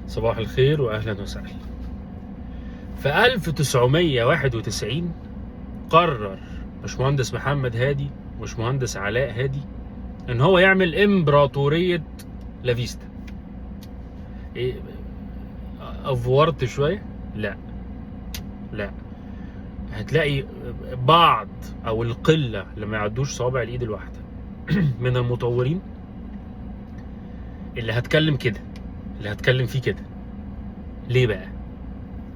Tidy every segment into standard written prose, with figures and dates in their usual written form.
صباح الخير واهلا وسهلا. في 1991 قرر باشمهندس محمد هادي وباشمهندس علاء هادي ان هو يعمل امبراطورية لافيستا. ايه، افورت شوية؟ لا، هتلاقي بعض او القلة اللي ما يعدوش صوابع الايد الواحدة من المطورين اللي هتكلم كده، اللي هتكلم فيه كده. ليه بقى؟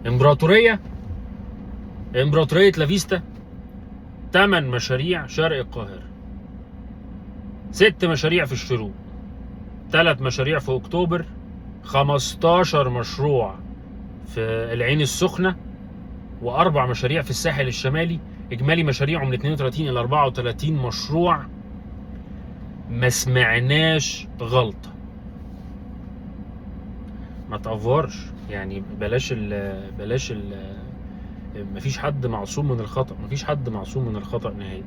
امبراطورية لافيستا 8 مشاريع شرق القاهرة، 6 مشاريع في الشروق، 3 مشاريع في اكتوبر، 15 مشروع في العين السخنة، و4 مشاريع في الساحل الشمالي. اجمالي مشاريعه من 32 الى 34 مشروع. ما سمعناش غلطة. ما تأفورش يعني، بلاش ال مفيش حد معصوم من الخطأ، نهائي.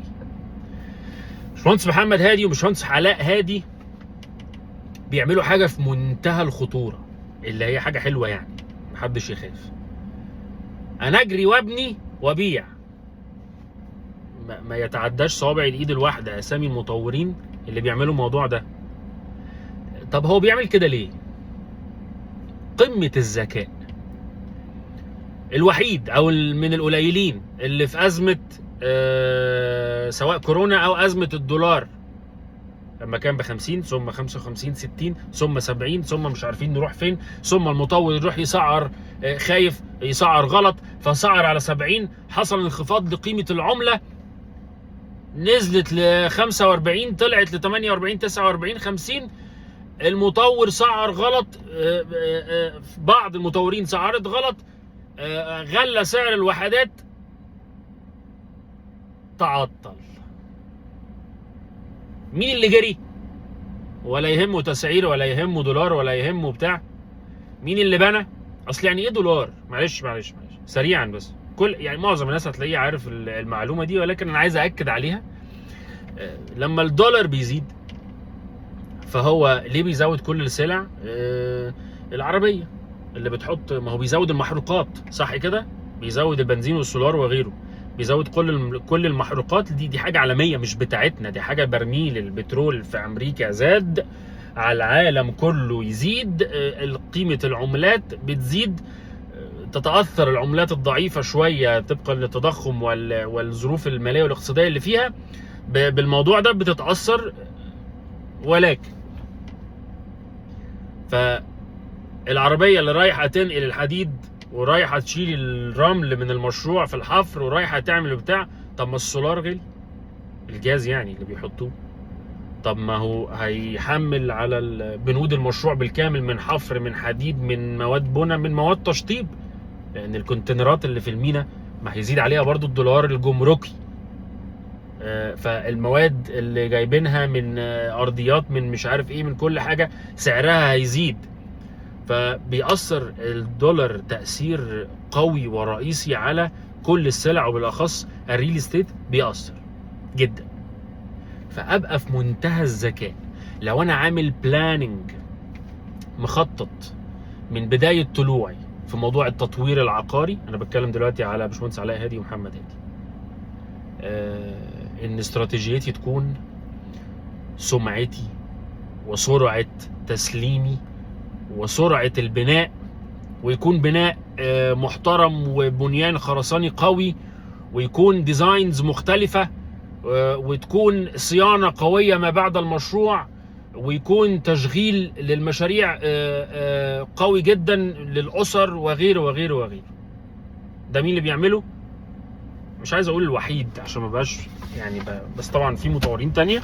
باشمهندس محمد هادي وباشمهندس علاء هادي بيعملوا حاجة في منتهى الخطورة، اللي هي حاجة حلوة يعني، محدش يخاف. انا اجري وابني وابيع. ما يتعداش صوابع الايد الواحدة اسامي المطورين اللي بيعملوا الموضوع ده. طب هو بيعمل كده ليه؟ قمة الذكاء. الوحيد او من القليلين اللي في ازمة سواء كورونا او ازمة الدولار، لما كان ب50 ثم 55 60 ثم 70 ثم مش عارفين نروح فين، ثم المطور يروح يسعر خايف يسعر غلط فسعر على 70، حصل انخفاض لقيمة العملة، نزلت ل 45 طلعت ل 48 49 50. المطور سعر غلط، بعض المطورين سعرت غلط، غلى سعر الوحدات، تعطل. مين اللي جري؟ ولا يهمه تسعير ولا يهمه دولار ولا يهمه بتاع. مين اللي بنى؟ اصل يعني ايه دولار؟ معلش سريعا بس، كل يعني معظم الناس هتلاقيه عارف المعلومه دي، ولكن انا عايز اكد عليها. لما الدولار بيزيد فهو ليه بيزود كل السلع؟ العربيه اللي بتحط، ما هو بيزود المحروقات، صح كده؟ بيزود البنزين والسولار وغيره، بيزود كل المحروقات دي حاجه عالميه مش بتاعتنا، دي حاجه. برميل البترول في امريكا زاد، على العالم كله يزيد، قيمه العملات بتزيد، تتاثر العملات الضعيفه شويه طبقا للتضخم والظروف الماليه والاقتصاديه اللي فيها بالموضوع ده بتتاثر. ولكن فالعربيه اللي رايحه تنقل الحديد ورايحه تشيل الرمل من المشروع في الحفر ورايحه تعمل بتاع، طب ما السولار غلي، الجاز يعني اللي بيحطوه، طب ما هو هيحمل على بنود المشروع بالكامل، من حفر، من حديد، من مواد بناء، من مواد تشطيب، لان الكونتينرات اللي في المينا ما هيزيد عليها برضو الدولار الجمركي. فالمواد اللي جايبينها من ارضيات، من مش عارف ايه، من كل حاجه سعرها هيزيد. فبيأثر الدولار تأثير قوي ورئيسي على كل السلع، وبالأخص الريل استيت بيأثر جدا. فأبقى في منتهى الذكاء لو أنا عامل بلاننج، مخطط من بداية طلوعي في موضوع التطوير العقاري. أنا بتكلم دلوقتي على باشمهندس علاء هادي ومحمد هادي. إن استراتيجيتي تكون سمعتي وسرعة تسليمي وسرعة البناء، ويكون بناء محترم وبنيان خرساني قوي، ويكون ديزاينز مختلفة، وتكون صيانة قوية ما بعد المشروع، ويكون تشغيل للمشاريع قوي جدا للأسر وغيره وغيره وغيره. ده مين اللي بيعمله؟ مش عايز اقول الوحيد عشان ما بقاش يعني بس طبعا في مطورين تانية.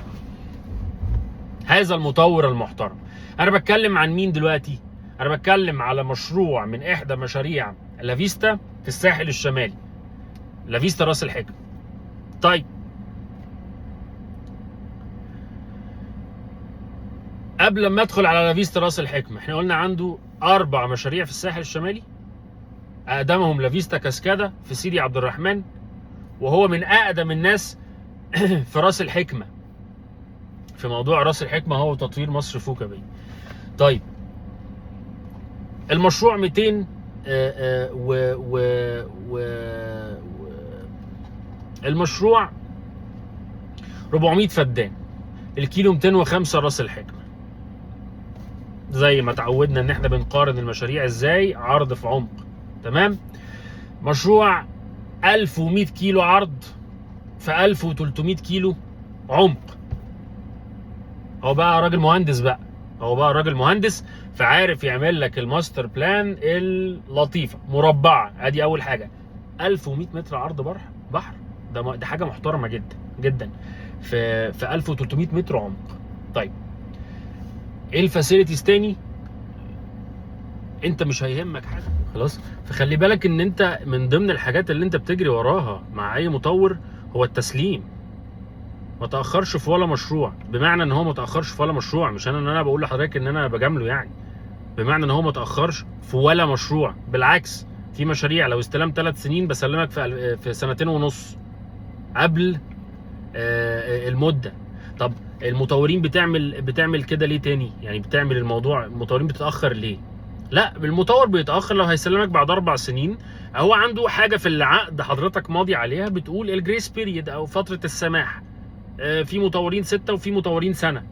هذا المطور المحترم. انا بتكلم عن مين دلوقتي؟ انا بتكلم على مشروع من احدى مشاريع لافيستا في الساحل الشمالي، لافيستا راس الحكمة. طيب قبل ما ادخل على لافيستا راس الحكمة، احنا قلنا عنده 4 مشاريع في الساحل الشمالي، اقدمهم لافيستا كاسكادا في سيدي عبد الرحمن، وهو من اقدم الناس في راس الحكمة، في موضوع راس الحكمة هو تطوير مصر فوكا بيه. طيب المشروع 200 المشروع 400 فدان، الكيلو 205 راس الحكمة. زي ما تعودنا ان احنا بنقارن المشاريع ازاي، عرض في عمق. تمام. مشروع 1100 كيلو عرض في 1300 كيلو عمق. هو بقى راجل مهندس بقى، فعارف يعمل لك الماستر بلان اللطيفة مربعة. ادي اول حاجة، 1100 متر عرض بحر. ده حاجة محترمة جدا جدا في 1300 متر عمق. طيب ايه الفاسيلتيز تاني؟ انت مش هيهمك حاجة خلاص. فخلي بالك ان انت من ضمن الحاجات اللي انت بتجري وراها مع اي مطور هو التسليم. ما تاخرش في ولا مشروع. بمعنى ان هو ما تاخرش في ولا مشروع، مش انا بقول لحضرتك ان انا بجامله يعني. بمعنى ان هو ما تاخرش في ولا مشروع. بالعكس، في مشاريع لو استلم 3 سنين بسلمك في 2.5 سنين قبل المده. طب المطورين بتعمل كده ليه تاني؟ يعني بتعمل الموضوع، المطورين بتتاخر ليه؟ لا، المطور بيتاخر لو هيسلمك بعد 4 سنين. هو عنده حاجه في العقد حضرتك ماضي عليها بتقول الجريس بيريد او فتره السماح. في مطورين 6 وفي مطورين سنه،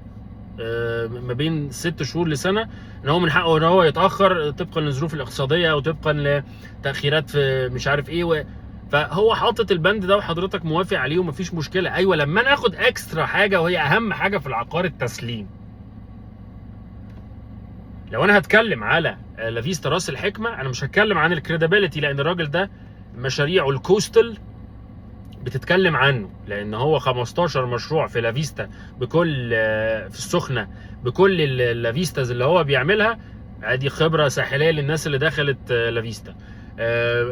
ما بين 6 شهور لسنه، ان هو من حقه ان هو يتاخر طبقا للظروف الاقتصاديه او طبقا لتاخيرات في مش عارف ايه فهو حاطط البند ده وحضرتك موافق عليه ومفيش مشكله. ايوه، لما ناخد اكسترا حاجه وهي اهم حاجه في العقار، التسليم. لو انا هتكلم على لافيستا راس الحكمه، انا مش هتكلم عن الكريديبيليتي، لان الراجل ده مشاريعه الكوستال بتتكلم عنه، لان هو 15 مشروع في لافيستا بكل في السخنه بكل اللافيستاز اللي هو بيعملها. ادي خبره ساحليه للناس اللي دخلت لافيستا.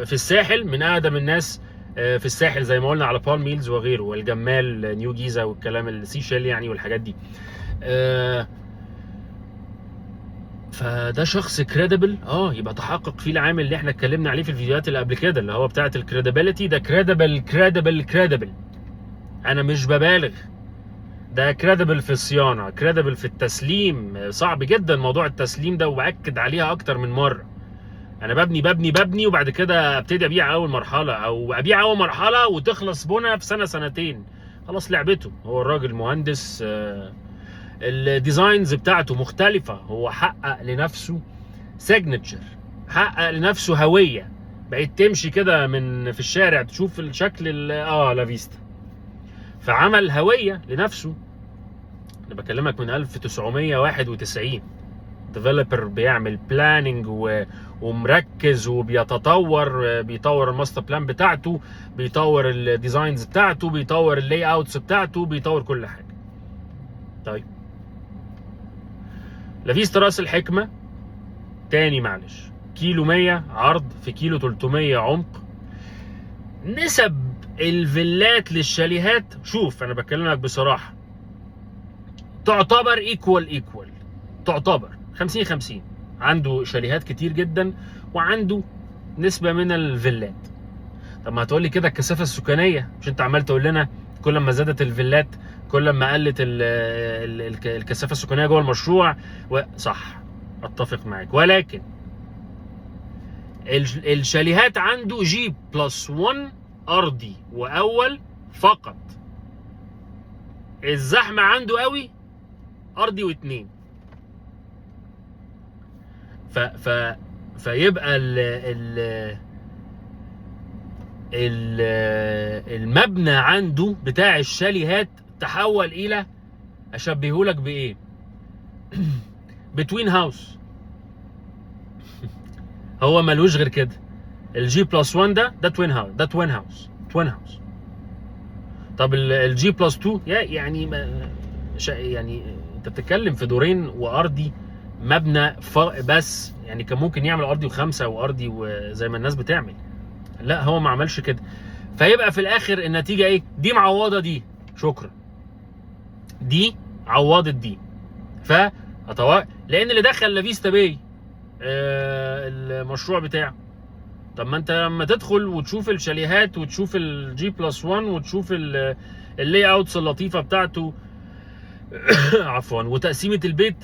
في الساحل من اقدم الناس في الساحل زي ما قلنا على بالم ميلز وغيره، والجمال نيو جيزه والكلام السيشيل يعني والحاجات دي. فده شخص كريديبل. يبقى تحقق فيه العامل اللي احنا اتكلمنا عليه في الفيديوهات اللي قبل كده، اللي هو بتاعه الكريديبيليتي. ده كريديبل. انا مش ببالغ. ده كريديبل في الصيانه، كريديبل في التسليم. صعب جدا موضوع التسليم ده، وباكد عليها اكتر من مره. انا ببني وبعد كده ابتدي ابيع اول مرحله، او ابيع اول مرحله وتخلص بنا في سنه سنتين. خلاص لعبته. هو الراجل مهندس، الديزاينز بتاعته مختلفة. هو حقق لنفسه سيجنتشر، حقق لنفسه هوية. بقيت تمشي كده في الشارع تشوف الشكل لافيستا. فعمل هوية لنفسه. انا بكلمك من 1991. ديفلوبر بيعمل بلاننج ومركز وبيتطور، بيطور الماستر بلان بتاعته، بيطور الديزاينز بتاعته، بيطور اللاي اوتس بتاعته، بيطور كل حاجة. طيب لافيستا راس الحكمة تاني، معلش، كيلو 100 عرض في كيلو 300 عمق. نسب الفيلات للشاليهات، شوف انا بكلمك بصراحة، تعتبر ايكوال، تعتبر 50-50. عنده شاليهات كتير جدا وعنده نسبة من الفيلات. طب ما هتقولي كده الكثافة السكانية، مش انت عمال تقول لنا كل ما زادت الفيلات كل ما قلت الكثافة السكانية جوه المشروع؟ صح، اتفق معاك، ولكن الشاليهات عنده G+1 ارضي واول فقط. الزحمة عنده قوي ارضي واثنين. فيبقى المبنى عنده بتاع الشاليهات تحول الى، اشبههولك بايه؟ بتوين هاوس. هو ملوش غير كده. الG+1 ده توين هاوس. طب الG+2 يعني انت بتتكلم في دورين وارضي مبنى بس. يعني كان ممكن يعمل ارضي و5 وارضي وزي ما الناس بتعمل. لا، هو ما عملش كده. فيبقى في الاخر النتيجه ايه؟ دي معوضه دي، شكرا. دي عوضت دي. لان اللي دخل لافيستا باي المشروع بتاعه. طب ما انت لما تدخل وتشوف الشاليهات وتشوف الG+1 وتشوف اللاي اوتس اللطيفه بتاعته عفوا، وتقسيمه البيت،